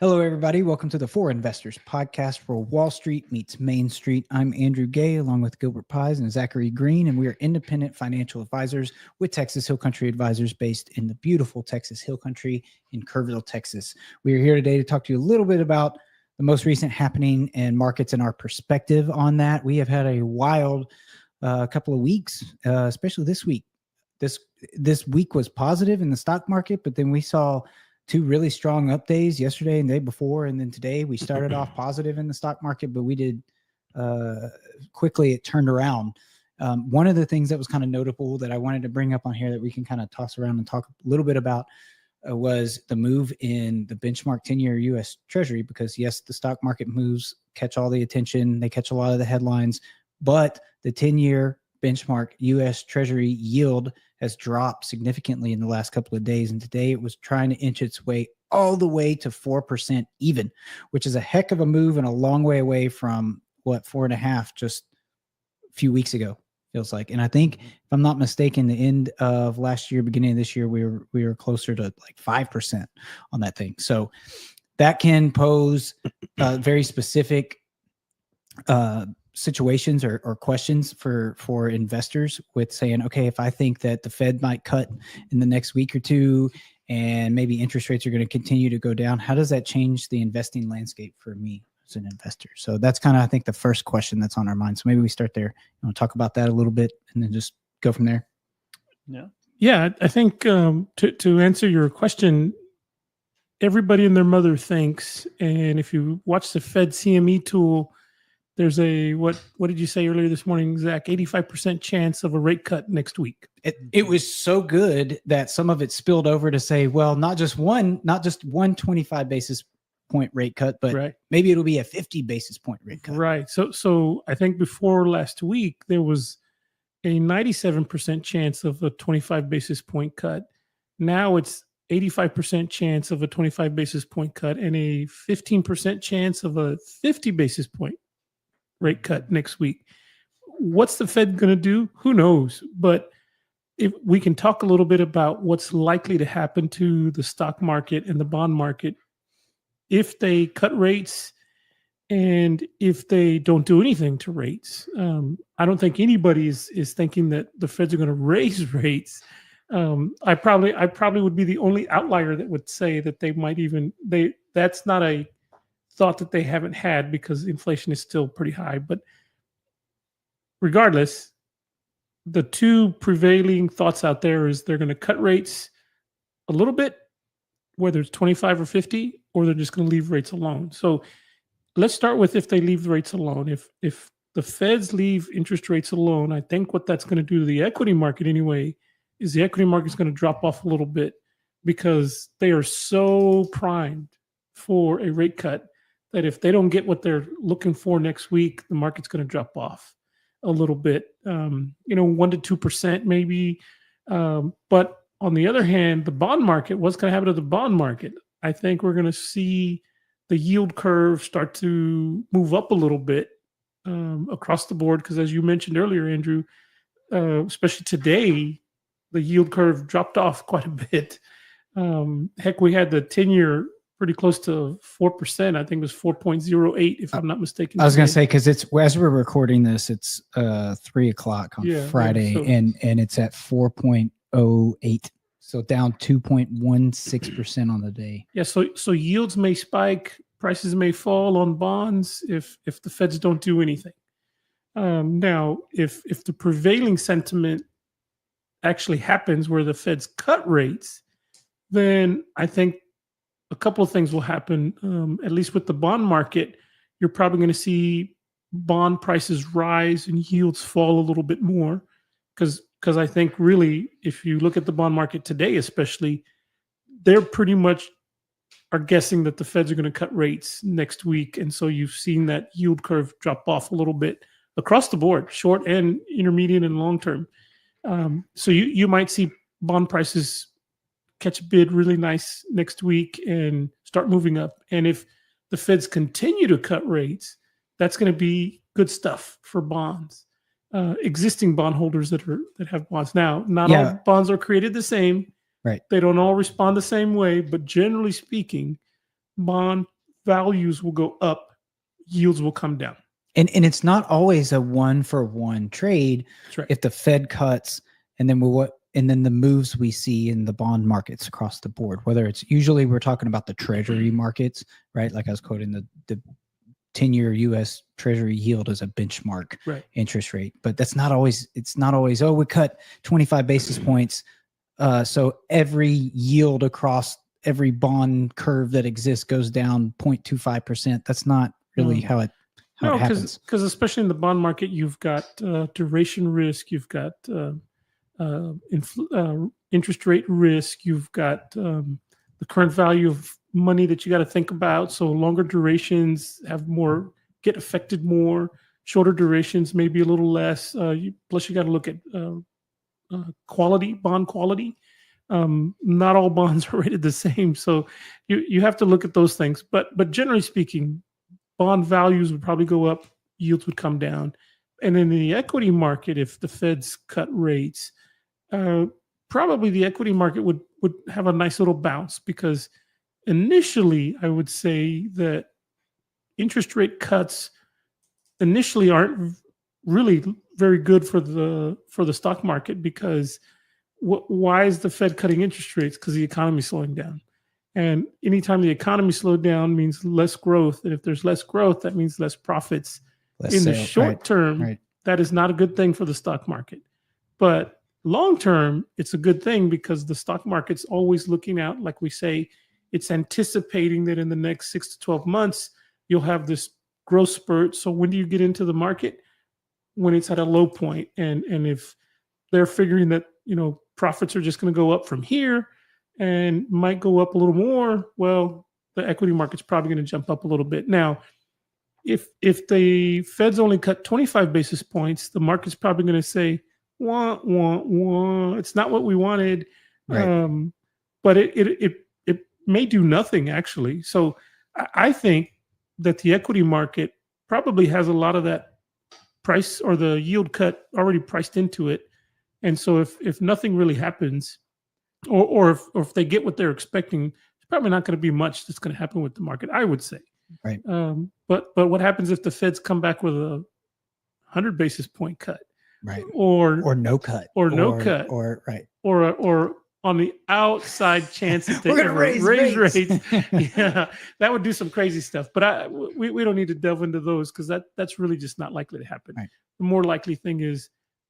Hello, everybody. Welcome to the For Investors podcast where Wall Street meets Main Street. I'm Andrew Gay, along with Gilbert Pies and Zachary Green, and we are independent financial advisors with Texas Hill Country Advisors based in the beautiful Texas Hill Country in Kerrville, Texas. We are here today to talk to you a little bit about the most recent happening and markets and our perspective on that. We have had a wild couple of weeks, especially this week. This week was positive in the stock market, but then we saw two really strong up days yesterday and the day before. And then today we started off positive in the stock market, but we did quickly, it turned around. One of the things that was kind of notable that I wanted to bring up on here that we can kind of toss around and talk a little bit about was the move in the benchmark 10-year U.S. Treasury, because yes, the stock market moves catch all the attention. They catch a lot of the headlines, but the 10-year benchmark U.S. Treasury yield has dropped significantly in the last couple of days. And today it was trying to inch its way all the way to 4% even, which is a heck of a move and a long way away from 4.5 just a few weeks ago, feels like. And I think, if I'm not mistaken, the end of last year, beginning of this year, we were closer to like 5% on that thing. So that can pose very specific situations or questions for investors with saying, okay, if I think that the Fed might cut in the next week or two and maybe interest rates are going to continue to go down, how does that change the investing landscape for me as an investor? So that's kind of, I think, the first question that's on our mind. So maybe we start there. You want to talk about that a little bit and then just go from there? Yeah, I think to answer your question, everybody and their mother thinks, and if you watch the Fed CME tool, there's a, what did you say earlier this morning, Zach? 85% chance of a rate cut next week. It was so good that some of it spilled over to say, well, not just one 25 basis point rate cut, but maybe it'll be a 50 basis point rate cut. Right. So I think before last week, there was a 97% chance of a 25 basis point cut. Now it's 85% chance of a 25 basis point cut and a 15% chance of a 50 basis point rate cut next week. What's the Fed going to do? Who knows? But if we can talk a little bit about what's likely to happen to the stock market and the bond market if they cut rates and if they don't do anything to rates. I don't think anybody is thinking that the Feds are going to raise rates. I probably would be the only outlier that would say that they might that's not a thought that they haven't had because inflation is still pretty high. But regardless, the two prevailing thoughts out there is they're going to cut rates a little bit, whether it's 25 or 50, or they're just going to leave rates alone. So let's start with if they leave the rates alone. If the Feds leave interest rates alone, I think what that's going to do to the equity market anyway is the equity market is going to drop off a little bit because they are so primed for a rate cut that if they don't get what they're looking for next week, the market's going to drop off a little bit, 1 to 2% maybe. But on the other hand, the bond market, what's going to happen to the bond market? I think we're going to see the yield curve start to move up a little bit across the board because, as you mentioned earlier, Andrew, especially today, the yield curve dropped off quite a bit. Heck, we had the 10-year pretty close to 4%. I think it was 4.08, if I'm not mistaken. I was going to say, because it's, as we're recording this, it's 3:00 on Friday, and it's at 4.08. So down 2.16% on the day. Yeah, so yields may spike, prices may fall on bonds if the Feds don't do anything. Now, if the prevailing sentiment actually happens where the Feds cut rates, then I think a couple of things will happen. At least with the bond market, you're probably going to see bond prices rise and yields fall a little bit more because I think really, if you look at the bond market today, especially, they're pretty much are guessing that the Feds are going to cut rates next week. And so you've seen that yield curve drop off a little bit across the board, short and intermediate and long term. So you might see bond prices catch a bid really nice next week and start moving up. And if the Feds continue to cut rates, that's going to be good stuff for bonds, existing bondholders that have bonds. Now, not all bonds are created the same. Right. They don't all respond the same way, but generally speaking, bond values will go up, yields will come down. And it's not always a 1-for-1 trade. That's right. If the Fed cuts and then the moves we see in the bond markets across the board, whether it's usually we're talking about the treasury markets, right? Like I was quoting the 10-year US Treasury yield as a benchmark interest rate, but it's not always, oh, we cut 25 basis points. So every yield across every bond curve that exists goes down 0.25%. That's not really how it happens. Because especially in the bond market, you've got duration risk, you've got interest rate risk, you've got the current value of money that you got to think about. So longer durations get affected more. Shorter durations maybe a little less. Plus, you got to look at bond quality. Not all bonds are rated the same, so you have to look at those things. But generally speaking, bond values would probably go up, yields would come down. And in the equity market, if the Feds cut rates, probably the equity market would have a nice little bounce, because initially I would say that interest rate cuts initially aren't really very good for the stock market, because why is the Fed cutting interest rates? Because the economy is slowing down. And anytime the economy slowed down means less growth. And if there's less growth, that means less profits. The short term, that is not a good thing for the stock market. But long term, it's a good thing, because the stock market's always looking out. Like we say, it's anticipating that in the next 6 to 12 months, you'll have this growth spurt. So when do you get into the market? When it's at a low point. And if they're figuring that, profits are just going to go up from here and might go up a little more, well, the equity market's probably going to jump up a little bit. Now, if the Fed's only cut 25 basis points, the market's probably going to say, wah, wah, wah, it's not what we wanted. Right. But it may do nothing, actually. So I think that the equity market probably has a lot of that price or the yield cut already priced into it. And so if nothing really happens, or if they get what they're expecting, it's probably not going to be much that's going to happen with the market, I would say. Right. But what happens if the Feds come back with a 100 basis point cut? Right. Or no cut. Or no cut. Or right. Or on the outside chance that they we're going to raise rates. Yeah, that would do some crazy stuff. But we don't need to delve into those, because that's really just not likely to happen. Right. The more likely thing is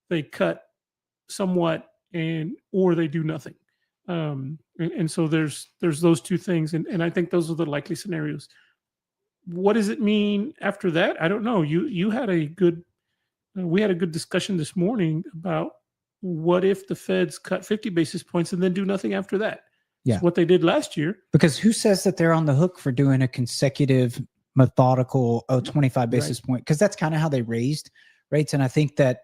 they cut somewhat or they do nothing. And so there's those two things, and I think those are the likely scenarios. What does it mean after that? I don't know. You had a good we had a good discussion this morning about what if the Feds cut 50 basis points and then do nothing after that. Yeah, it's what they did last year. Because who says that they're on the hook for doing a consecutive methodical 25 basis point? Because that's kind of how they raised rates. And I think that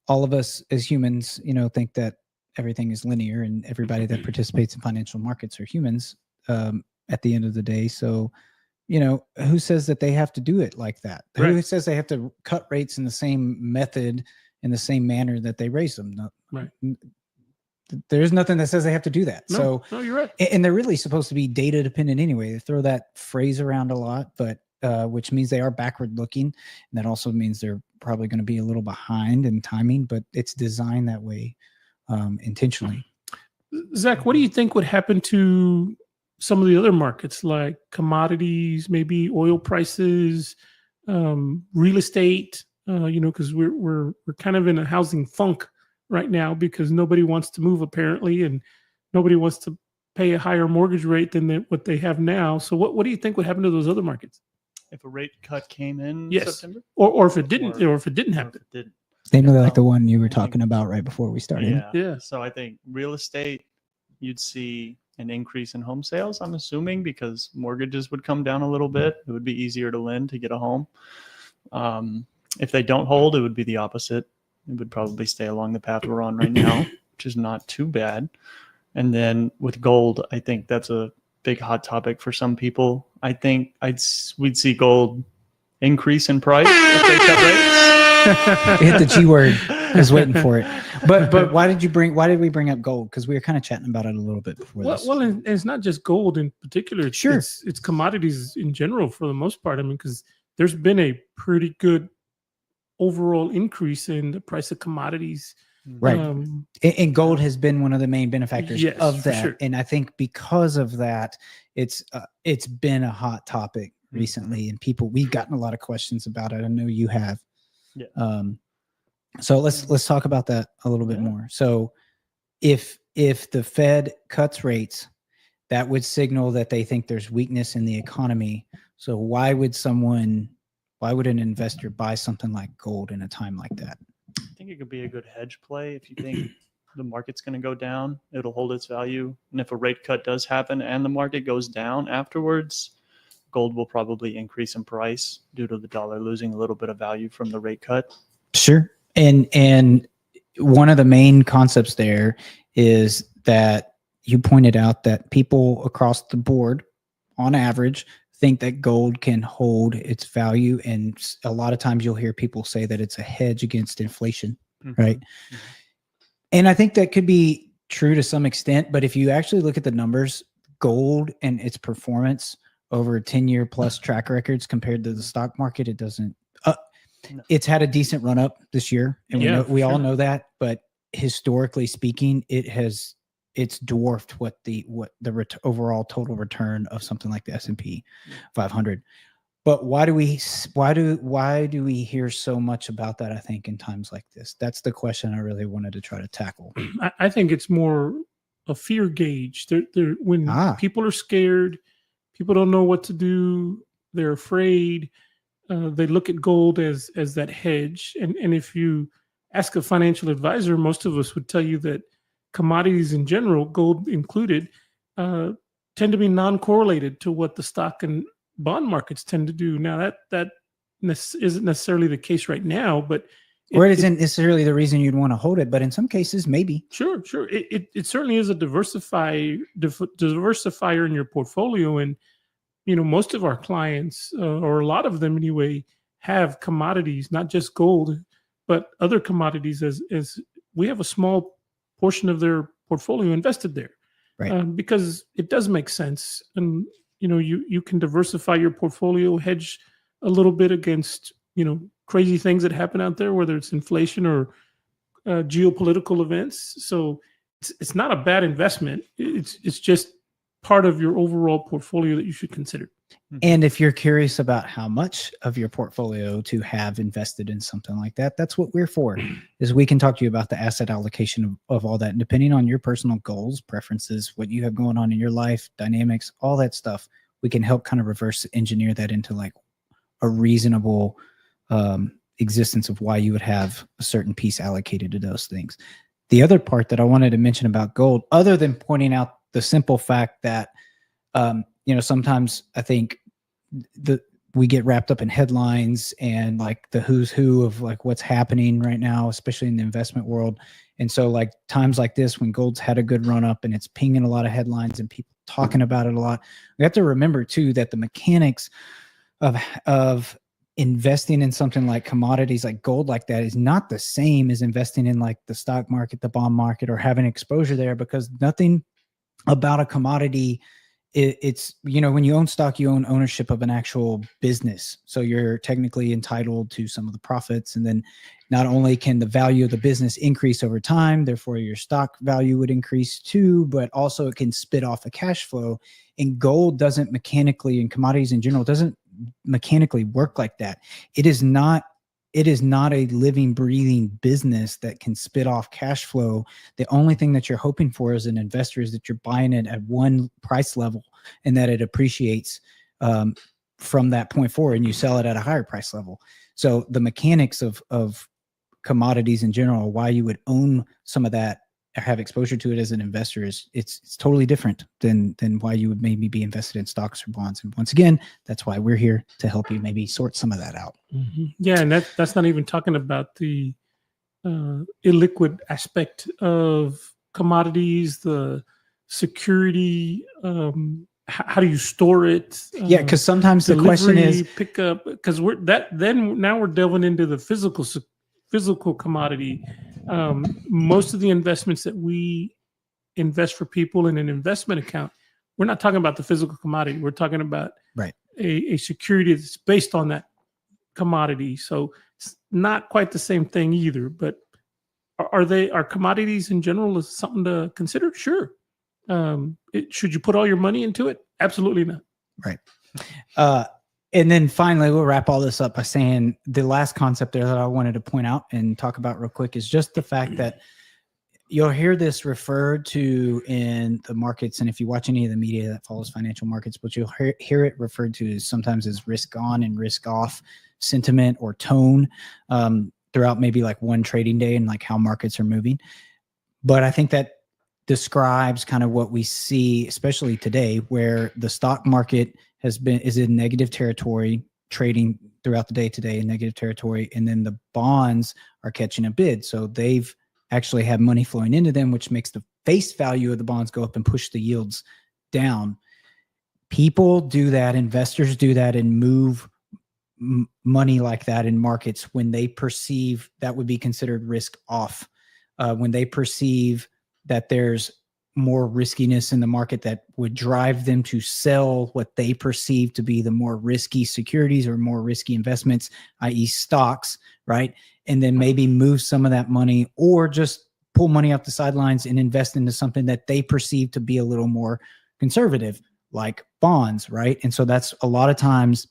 all of us as humans, think that everything is linear, and everybody that participates in financial markets are humans at the end of the day. So, who says that they have to do it like that? Right. Who says they have to cut rates in the same method, in the same manner that they raise them? No, right. There's nothing that says they have to do that. No, you're right. And they're really supposed to be data dependent anyway. They throw that phrase around a lot, but which means they are backward looking. And that also means they're probably going to be a little behind in timing, but it's designed that way intentionally. Zach, what do you think would happen to some of the other markets, like commodities, maybe oil prices, real estate? Because we're kind of in a housing funk right now, because nobody wants to move apparently, and nobody wants to pay a higher mortgage rate than what they have now. So what do you think would happen to those other markets if a rate cut came in September, or if it didn't, or if it didn't happen? Namely, like the one you were talking about right before we started. Yeah. So I think real estate, you'd see an increase in home sales, I'm assuming, because mortgages would come down a little bit. It would be easier to lend to get a home. If they don't hold, it would be the opposite. It would probably stay along the path we're on right now, which is not too bad. And then with gold, I think that's a big hot topic for some people. I think we'd see gold increase in price if they cut rates. Hit the G word. I was waiting for it. But why did we bring up gold? Because we were kind of chatting about it a little bit before this. Well, and it's not just gold in particular. Sure. It's commodities in general for the most part. I mean, because there's been a pretty good overall increase in the price of commodities. Right. And gold has been one of the main benefactors Yes, of for that. sure. And I think because of that, it's been a hot topic recently, and we've gotten a lot of questions about it. I know you have. Yeah. So let's talk about that a little bit more. So if the Fed cuts rates, that would signal that they think there's weakness in the economy. So why would an investor buy something like gold in a time like that? I think it could be a good hedge play if you think the market's going to go down, it'll hold its value. And if a rate cut does happen and the market goes down afterwards, gold will probably increase in price due to the dollar losing a little bit of value from the rate cut. Sure. And one of the main concepts there is that you pointed out that people across the board, on average, think that gold can hold its value. And a lot of times you'll hear people say that it's a hedge against inflation, right? Mm-hmm. And I think that could be true to some extent. But if you actually look at the numbers, gold and its performance over 10-year plus track records compared to the stock market, it doesn't. It's had a decent run up this year, and we all know that. But historically speaking, it's dwarfed what the overall total return of something like the S&P 500. But why do we hear so much about that? I think in times like this, that's the question I really wanted to try to tackle. I think it's more a fear gauge. When people are scared, people don't know what to do. They're afraid. They look at gold as that hedge. And if you ask a financial advisor, most of us would tell you that commodities in general, gold included, tend to be non-correlated to what the stock and bond markets tend to do. Now that isn't necessarily the case right now, but it isn't necessarily the reason you'd want to hold it, but in some cases, maybe. Sure. It certainly is a diversifier in your portfolio. And most of our clients, or a lot of them anyway, have commodities, not just gold, but other commodities. As we have a small portion of their portfolio invested there, right? Because it does make sense, and you can diversify your portfolio, hedge a little bit against crazy things that happen out there, whether it's inflation or geopolitical events. So it's not a bad investment. It's just part of your overall portfolio that you should consider. And if you're curious about how much of your portfolio to have invested in something like that, that's what we're for, is we can talk to you about the asset allocation of all that. And depending on your personal goals, preferences, what you have going on in your life, dynamics, all that stuff, we can help kind of reverse engineer that into like a reasonable existence of why you would have a certain piece allocated to those things. The other part that I wanted to mention about gold, other than pointing out the simple fact that, sometimes I think we get wrapped up in headlines and like the who's who of like what's happening right now, especially in the investment world. And so like times like this, when gold's had a good run up and it's pinging a lot of headlines and people talking about it a lot, we have to remember too, that the mechanics of investing in something like commodities like gold like that is not the same as investing in like the stock market, the bond market, or having exposure there, because nothing about a commodity, it's when you own stock, you own ownership of an actual business, so you're technically entitled to some of the profits. And then not only can the value of the business increase over time, therefore your stock value would increase too, but also it can spit off a cash flow. And gold doesn't mechanically, and commodities in general doesn't mechanically work like that. It is not a living, breathing business that can spit off cash flow. The only thing that you're hoping for as an investor is that you're buying it at one price level and that it appreciates from that point forward, and you sell it at a higher price level. So the mechanics of commodities in general, why you would own some of that or have exposure to it as an investor, is it's totally different than why you would maybe be invested in stocks or bonds. And once again, that's why we're here to help you maybe sort some of that out. Mm-hmm. Yeah, and that's not even talking about the illiquid aspect of commodities, the security. How do you store it? Because sometimes the question is pickup, because now we're delving into the physical physical commodity. Most of the investments that we invest for people in an investment account, we're not talking about the physical commodity. We're talking about Right. a security that's based on that commodity. So it's not quite the same thing either. But are commodities in general is something to consider? Sure. Should you put all your money into it? Absolutely not. Right. And then finally, we'll wrap all this up by saying the last concept there that I wanted to point out and talk about real quick is just the fact that you'll hear this referred to in the markets. And if you watch any of the media that follows financial markets, but you'll hear it referred to sometimes as risk on and risk off sentiment or tone throughout maybe like one trading day and like how markets are moving. But I think that describes kind of what we see, especially today, where the stock market is in negative territory, trading throughout the day today in negative territory, and then the bonds are catching a bid. So they've actually have money flowing into them, which makes the face value of the bonds go up and push the yields down. People do that, investors do that, and move money like that in markets when they perceive that would be considered risk off, when they perceive that there's more riskiness in the market that would drive them to sell what they perceive to be the more risky securities or more risky investments, i.e. stocks, right? And then maybe move some of that money or just pull money off the sidelines and invest into something that they perceive to be a little more conservative, like bonds, right? And so that's a lot of times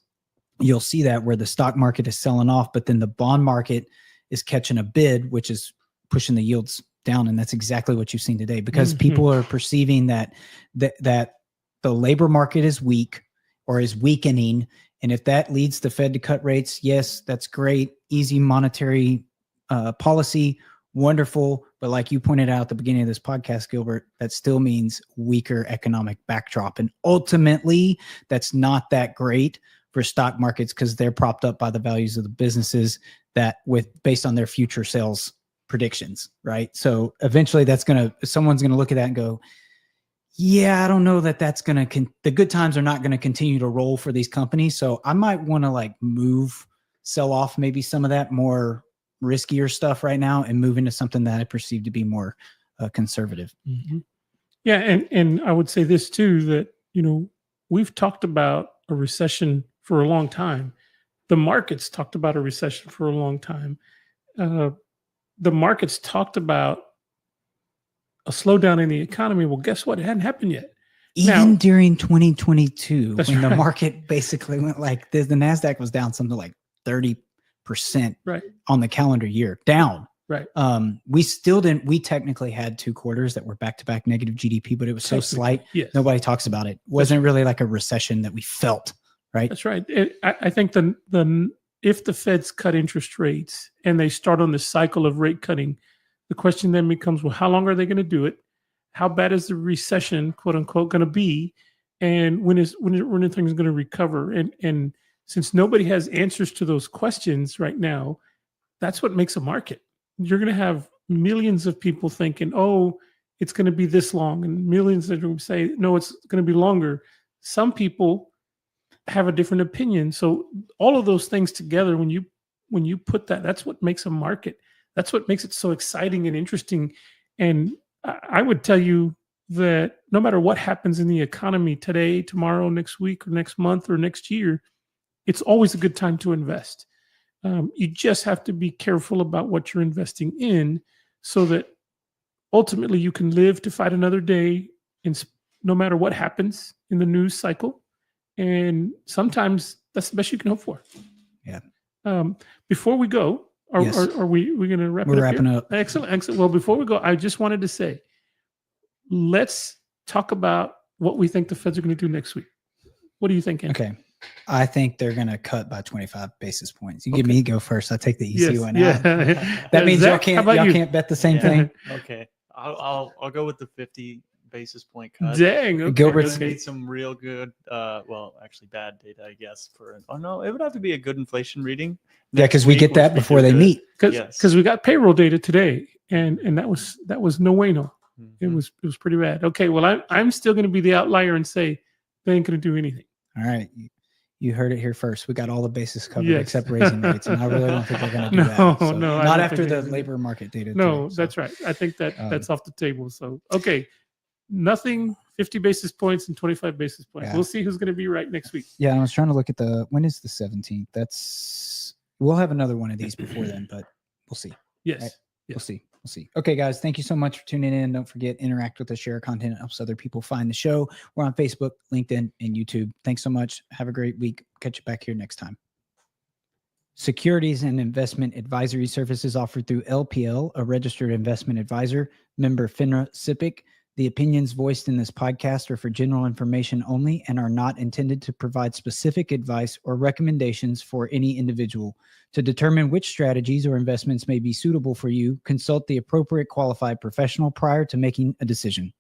you'll see that where the stock market is selling off, but then the bond market is catching a bid, which is pushing the yields down. And that's exactly what you've seen today, because people are perceiving that the labor market is weak or is weakening. And if that leads the Fed to cut rates, yes, that's great. Easy monetary policy, wonderful. But like you pointed out at the beginning of this podcast, Gilbert, that still means weaker economic backdrop. And ultimately, that's not that great for stock markets because they're propped up by the values of the businesses that based on their future sales predictions, right? So eventually someone's going to look at that and go, yeah, I don't know that that's going to, the good times are not going to continue to roll for these companies. So I might want to sell off maybe some of that more riskier stuff right now and move into something that I perceive to be more conservative. Mm-hmm. Yeah. And I would say this too, that, we've talked about a recession for a long time. The markets talked about a recession for a long time. The markets talked about a slowdown in the economy. Well, guess what? It hadn't happened yet. Even during 2022, when the right. market basically went like this, the NASDAQ was down something like 30% right. on the calendar year, down. Right. We technically had 2 quarters that were back-to-back negative GDP, but it was so slight. Yes. Nobody talks about it. It wasn't really like a recession that we felt, right? That's right. I think if the Feds cut interest rates and they start on this cycle of rate cutting, the question then becomes, well, how long are they going to do it? How bad is the recession, quote unquote, going to be? And when are things going to recover? And since nobody has answers to those questions right now, that's what makes a market. You're going to have millions of people thinking, oh, it's going to be this long, and millions that are going to say, no, it's going to be longer. Some people have a different opinion. So all of those things together, when you put that's what makes a market. That's what makes it so exciting and interesting. And I would tell you that no matter what happens in the economy today, tomorrow, next week, or next month, or next year, it's always a good time to invest. You just have to be careful about what you're investing in so that ultimately you can live to fight another day, no matter what happens in the news cycle. And sometimes that's the best you can hope for. Yeah. Before we go, are we going to wrap it up? We're wrapping up. Excellent. Well, before we go, I just wanted to say, let's talk about what we think the Feds are going to do next week. What do you think, Andrew? Okay. I think they're going to cut by 25 basis points. You give me go first. I'll take the easy one out. That means Zach, y'all can't bet the same thing. Okay. I'll go with the 50 basis point cut. Dang. Okay. Gilbert's need some real good, actually bad data, I guess. It would have to be a good inflation reading. Yeah, because we get that before they meet. Because we got payroll data today, and that was no bueno. Mm-hmm. It was pretty bad. Okay, well I'm still going to be the outlier and say they ain't going to do anything. All right. You heard it here first. We got all the bases covered Yes. except raising rates, and I really don't think they're going to do No, that. So, no, I not don't after think the they're gonna do labor market data. No, today, so. that's right. I think that's Um, off the table. So, okay, nothing 50 basis points and 25 basis points. Yeah. We'll see who's going to be right next week. Yeah, I was trying to look at when is the 17th? We'll have another one of these before then, but we'll see. Yes. Right. Yeah. We'll see. We'll see. Okay, guys, thank you so much for tuning in. Don't forget, interact with us, share content. It helps other people find the show. We're on Facebook, LinkedIn, and YouTube. Thanks so much. Have a great week. Catch you back here next time. Securities and investment advisory services offered through LPL, a registered investment advisor, member FINRA SIPC. The opinions voiced in this podcast are for general information only and are not intended to provide specific advice or recommendations for any individual. To determine which strategies or investments may be suitable for you, consult the appropriate qualified professional prior to making a decision.